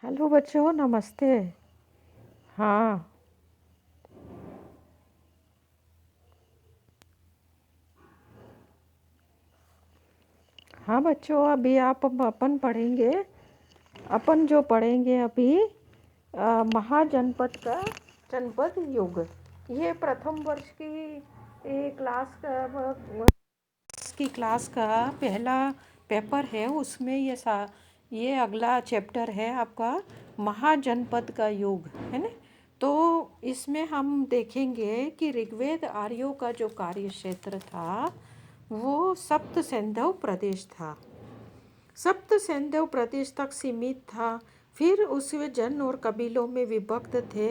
Hello बच्चों, नमस्ते। हाँ। हाँ बच्चों, अभी आप अपन पढ़ेंगे। अपन जो पढ़ेंगे अभी महाजनपद का जनपद युग। ये प्रथम वर्ष की क्लास की क्लास का पहला पेपर है। उसमें ये अगला चैप्टर है आपका महाजनपद का युग, है ना। तो इसमें हम देखेंगे कि ऋग्वेद आर्यों का जो कार्य क्षेत्र था वो सप्त सैंधव प्रदेश था। सप्त सैंधव प्रदेश तक सीमित था। फिर उसमें जन और कबीलों में विभक्त थे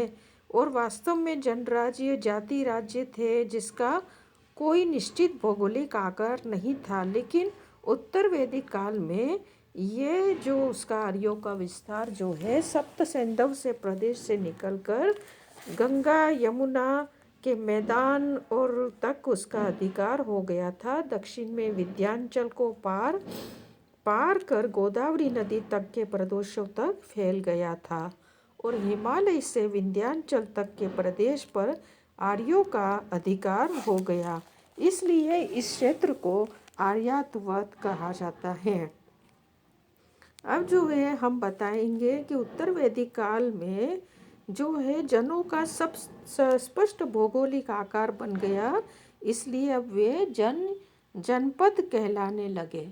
और वास्तव में जनराज्य जाति राज्य थे जिसका कोई निश्चित भौगोलिक आकार नहीं था। लेकिन उत्तर वैदिक काल में ये जो उसका आर्यों का विस्तार जो है सप्त सैंधव से प्रदेश से निकलकर गंगा यमुना के मैदान और तक उसका अधिकार हो गया था। दक्षिण में विंध्याचल को पार पार कर गोदावरी नदी तक के प्रदेशों तक फैल गया था और हिमालय से विंध्याचल तक के प्रदेश पर आर्यों का अधिकार हो गया। इसलिए इस क्षेत्र को आर्यावर्त कहा जाता है। अब जो है हम बताएंगे कि उत्तर वैदिक काल में जो है जनों का सब स्पष्ट भौगोलिक आकार बन गया। इसलिए अब वे जनपद कहलाने लगे।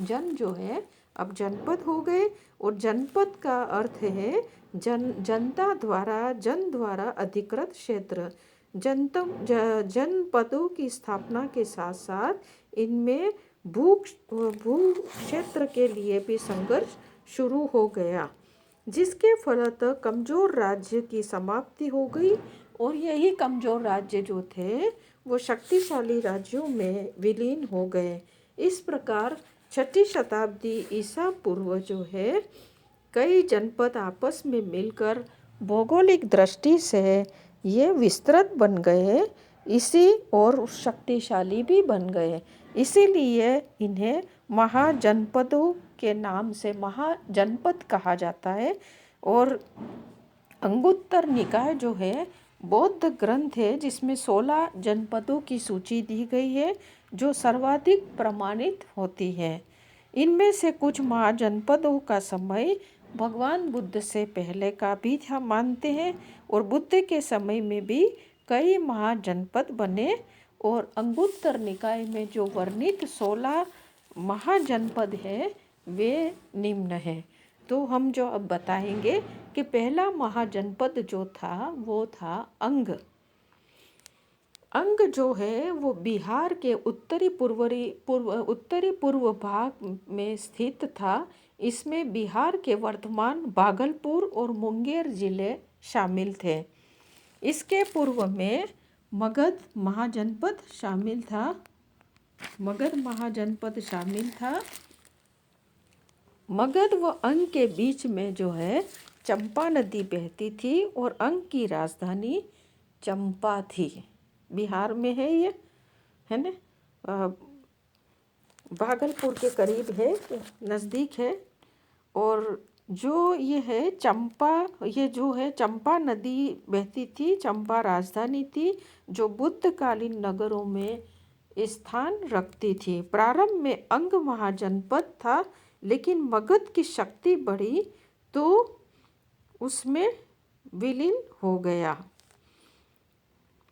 जन जो है अब जनपद हो गए और जनपद का अर्थ है जनता द्वारा जन द्वारा अधिकृत क्षेत्र। जनपदों की स्थापना के साथ साथ इनमें भू भू क्षेत्र के लिए भी संघर्ष शुरू हो गया, जिसके फलतः कमजोर राज्य की समाप्ति हो गई और यही कमजोर राज्य जो थे वो शक्तिशाली राज्यों में विलीन हो गए। इस प्रकार छठी शताब्दी ईसा पूर्व जो है कई जनपद आपस में मिलकर भौगोलिक दृष्टि से ये विस्तृत बन गए इसी और शक्तिशाली भी बन गए। इसीलिए इन्हें महाजनपदों के नाम से महाजनपद कहा जाता है। और अंगुत्तर निकाय जो है बौद्ध ग्रंथ है जिसमें 16 जनपदों की सूची दी गई है जो सर्वाधिक प्रमाणित होती है। इनमें से कुछ महाजनपदों का समय भगवान बुद्ध से पहले का भी हम मानते हैं और बुद्ध के समय में भी कई महाजनपद बने। और अंगुत्तर निकाय में जो वर्णित 16 महाजनपद है वे निम्न हैं। तो हम जो अब बताएंगे कि पहला महाजनपद जो था वो था अंग। अंग जो है वो बिहार के उत्तरी पूर्व भाग में स्थित था। इसमें बिहार के वर्तमान भागलपुर और मुंगेर जिले शामिल थे। इसके पूर्व में मगध महाजनपद शामिल था। मगध व अंग के बीच में जो है चंपा नदी बहती थी और अंग की राजधानी चंपा थी। बिहार में है ये, है ना। भागलपुर के करीब है, नज़दीक है। और जो ये है चंपा, ये जो है चंपा नदी बहती थी, चंपा राजधानी थी जो बुद्धकालीन नगरों में स्थान रखती थी। प्रारंभ में अंग महाजनपद था लेकिन मगध की शक्ति बढ़ी तो उसमें विलीन हो गया।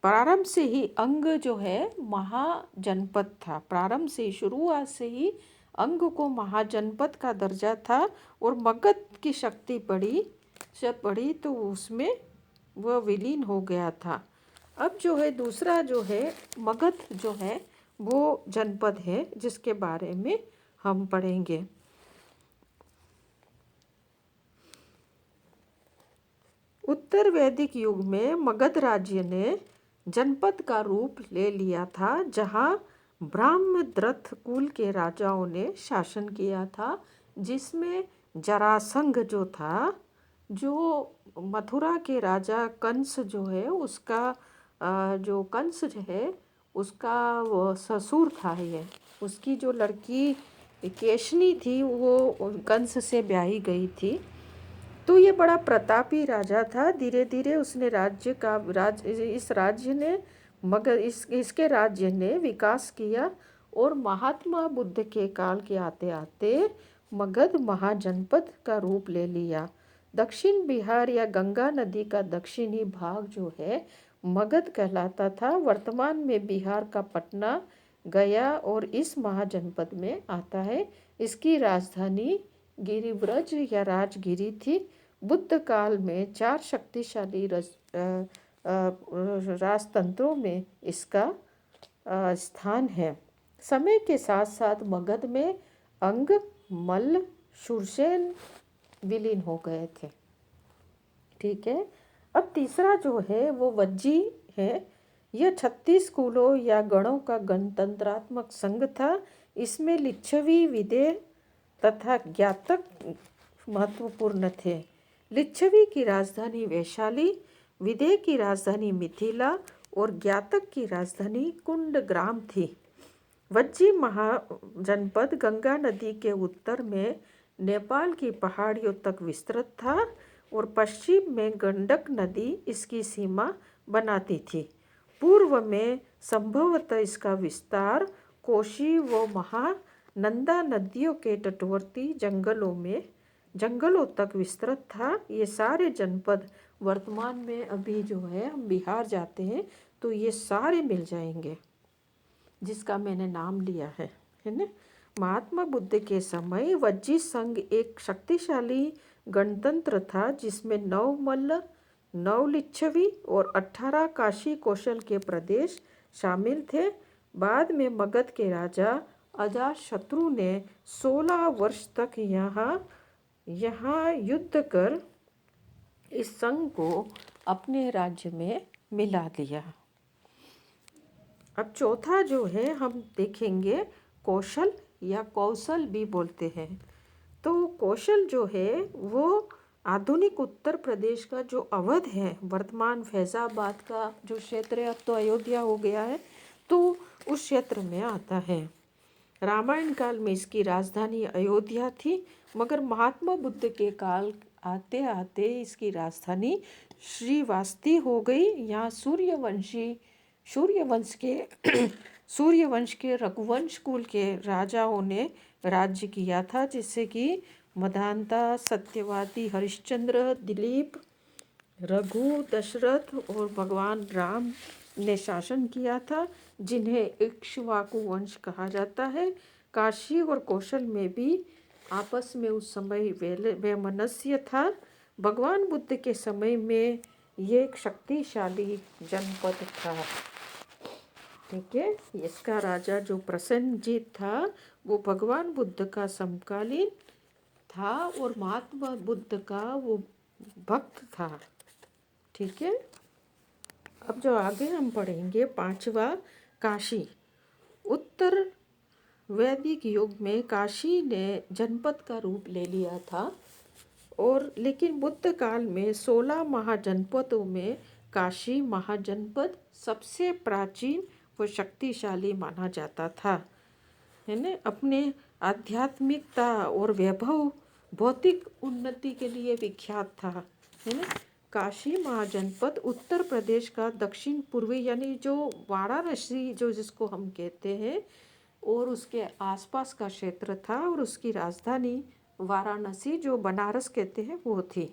प्रारंभ से ही अंग जो है महाजनपद था। प्रारंभ से शुरुआत से ही अंग को महाजनपद का दर्जा था और मगध की शक्ति बढ़ी तो उसमें वह विलीन हो गया था। अब जो है दूसरा जो है मगध जो है वो जनपद है जिसके बारे में हम पढ़ेंगे। उत्तर वैदिक युग में मगध राज्य ने जनपद का रूप ले लिया था जहाँ ब्रह्मदत्त कुल के राजाओं ने शासन किया था, जिसमें जरासंध जो था, जो मथुरा के राजा कंस जो है उसका जो कंस जो है उसका वो ससुर था। ये उसकी जो लड़की केशनी थी वो कंस से ब्याही गई थी। तो ये बड़ा प्रतापी राजा था। धीरे धीरे उसने इस राज्य ने मगर इसके राज्य ने विकास किया और महात्मा बुद्ध के काल के आते आते मगध महाजनपद का रूप ले लिया। दक्षिण बिहार या गंगा नदी का दक्षिणी भाग जो है मगध कहलाता था। वर्तमान में बिहार का पटना, गया और इस महाजनपद में आता है। इसकी राजधानी गिरिव्रज या राजगिरी थी। बुद्ध काल में 4 शक्तिशाली राजतंत्रों में इसका स्थान है। समय के साथ साथ मगध में अंग, मल्ल, शूरसेन विलीन हो गए थे। ठीक है। अब तीसरा जो है वो वज्जी है। यह 36 कुलों या गणों का गणतंत्रात्मक संघ था। इसमें लिच्छवी, विदेह तथा ज्ञातक महत्वपूर्ण थे। लिच्छवी की राजधानी वैशाली, विदेह की राजधानी मिथिला और ज्ञातक की राजधानी कुंडग्राम थी। वज्जी महाजनपद गंगा नदी के उत्तर में नेपाल की पहाड़ियों तक विस्तृत था और पश्चिम में गंडक नदी इसकी सीमा बनाती थी। पूर्व में संभवतः इसका विस्तार कोशी व महानंदा नदियों के तटवर्ती जंगलों तक विस्तृत था। ये सारे जनपद वर्तमान में अभी जो है हम बिहार जाते हैं तो ये सारे मिल जाएंगे जिसका मैंने नाम लिया है ना। महात्मा बुद्ध के समय वज्जी संघ एक शक्तिशाली गणतंत्र था जिसमें 9 मल्ल, 9 लिच्छवी और 18 काशी कौशल के प्रदेश शामिल थे। बाद में मगध के राजा अजातशत्रु ने 16 वर्ष तक यहाँ युद्ध कर इस संघ को अपने राज्य में मिला लिया। अब चौथा जो है हम देखेंगे कौशल या कौशल भी बोलते हैं। तो कौशल जो है वो आधुनिक उत्तर प्रदेश का जो अवध है, वर्तमान फैज़ाबाद का जो क्षेत्र है, अब तो अयोध्या हो गया है, तो उस क्षेत्र में आता है। रामायण काल में इसकी राजधानी अयोध्या थी, मगर महात्मा बुद्ध के काल आते आते इसकी राजधानी श्रीवास्ती हो गई। यहाँ सूर्यवंश के रघुवंश कुल के राजाओं ने राज्य किया था, जिससे कि मधानता, सत्यवादी, हरिश्चंद्र, दिलीप, रघु, दशरथ और भगवान राम ने शासन किया था, जिन्हें इक्ष्वाकु वंश कहा जाता है। काशी और कौशल में भी आपस में उस समय वैमनस्य था। भगवान बुद्ध के समय में ये एक शक्तिशाली जनपद था। ठीक है। इसका राजा जो प्रसेनजीत था वो भगवान बुद्ध का समकालीन था और महात्मा बुद्ध का वो भक्त था। ठीक है। अब जो आगे हम पढ़ेंगे 5वां काशी। उत्तर वैदिक युग में काशी ने जनपद का रूप ले लिया था और लेकिन बुद्ध काल में 16 महाजनपदों में काशी महाजनपद सबसे प्राचीन व शक्तिशाली माना जाता था, है ना। अपने आध्यात्मिकता और वैभव, भौतिक उन्नति के लिए विख्यात था, है ना। काशी महाजनपद उत्तर प्रदेश का दक्षिण पूर्वी यानी जो वाराणसी जो जिसको हम कहते हैं और उसके आसपास का क्षेत्र था और उसकी राजधानी वाराणसी जो बनारस कहते हैं वो थी।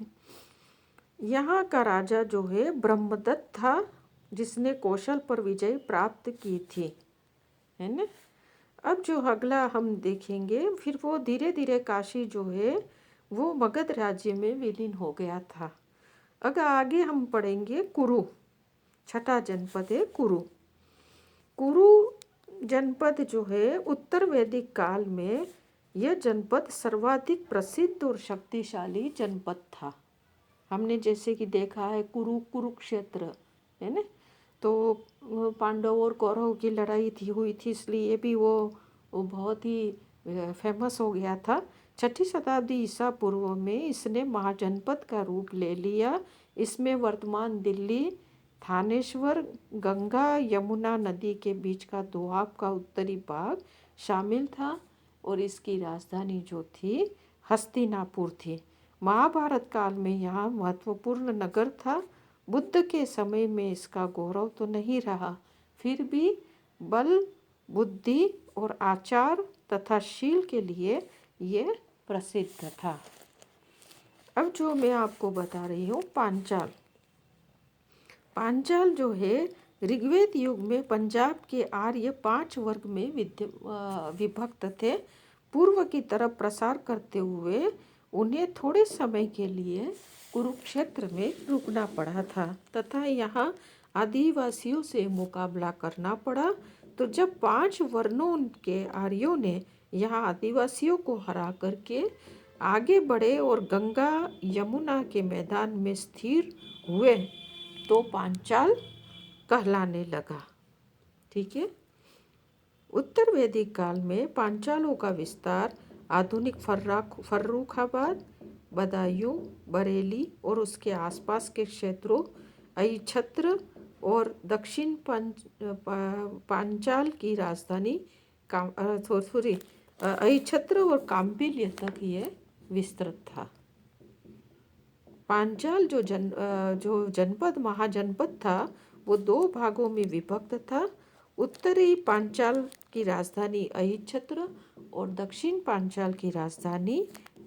यहाँ का राजा जो है ब्रह्मदत्त था, जिसने कौशल पर विजय प्राप्त की थी, है ना। अब जो अगला हम देखेंगे फिर वो धीरे धीरे काशी जो है वो मगध राज्य में विलीन हो गया था। अगर आगे हम पढ़ेंगे कुरु, छठा जनपद है कुरु। कुरु जनपद जो है उत्तर वैदिक काल में यह जनपद सर्वाधिक प्रसिद्ध और शक्तिशाली जनपद था। हमने जैसे कि देखा है कुरुक्षेत्र, है ना। तो पांडव और कौरव की लड़ाई हुई थी, इसलिए भी वो बहुत ही फेमस हो गया था। 6ठी शताब्दी ईसा पूर्व में इसने महाजनपद का रूप ले लिया। इसमें वर्तमान दिल्ली, थानेश्वर, गंगा यमुना नदी के बीच का दोआब का उत्तरी भाग शामिल था और इसकी राजधानी जो थी हस्तिनापुर थी। महाभारत काल में यहाँ महत्वपूर्ण नगर था। बुद्ध के समय में इसका गौरव तो नहीं रहा, फिर भी बल, बुद्धि और आचार तथा शील के लिए ये प्रसिद्ध था। अब जो मैं आपको बता रही हूँ पांचाल। पांचाल जो है ऋग्वेद युग में पंजाब के आर्य 5 वर्ग में विभक्त थे। पूर्व की तरफ प्रसार करते हुए उन्हें थोड़े समय के लिए कुरुक्षेत्र में रुकना पड़ा था तथा यहाँ आदिवासियों से मुकाबला करना पड़ा। तो जब 5 वर्णों के आर्यों ने यहाँ आदिवासियों को हरा करके आगे बढ़े और गंगा यमुना के मैदान में स्थिर हुए तो पांचाल कहलाने लगा। ठीक है। उत्तर वैदिक काल में पांचालों का विस्तार आधुनिक फर्रुखाबाद, बदायूं, बरेली और उसके आसपास के क्षेत्रों, अहिच्छत्र और दक्षिण पांचाल की राजधानी अहिच्छत्र और काम्पिल्य तक ये विस्तृत था। पांचाल जो जनपद महाजनपद था वो 2 भागों में विभक्त था। उत्तरी पांचाल की राजधानी अहिच्छत्र और दक्षिण पांचाल की राजधानी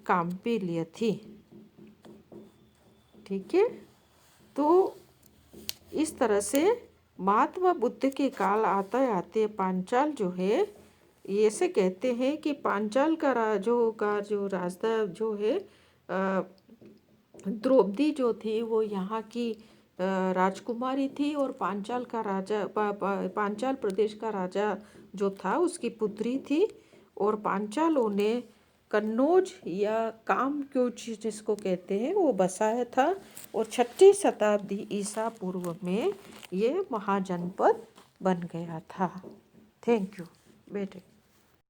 काम्पिल्य थी। ठीक है। तो इस तरह से महात्मा बुद्ध के काल आते आते पांचाल जो है, ऐसे कहते हैं कि पांचाल का जो राजधा जो है द्रौपदी जो थी वो यहाँ की राजकुमारी थी और पांचाल का राजा पांचाल प्रदेश का राजा जो था उसकी पुत्री थी। और पांचालों ने कन्नौज या कामक्यूच जिसको कहते हैं वो बसाया था और 6वीं शताब्दी ईसा पूर्व में ये महाजनपद बन गया था। थैंक यू बेटे।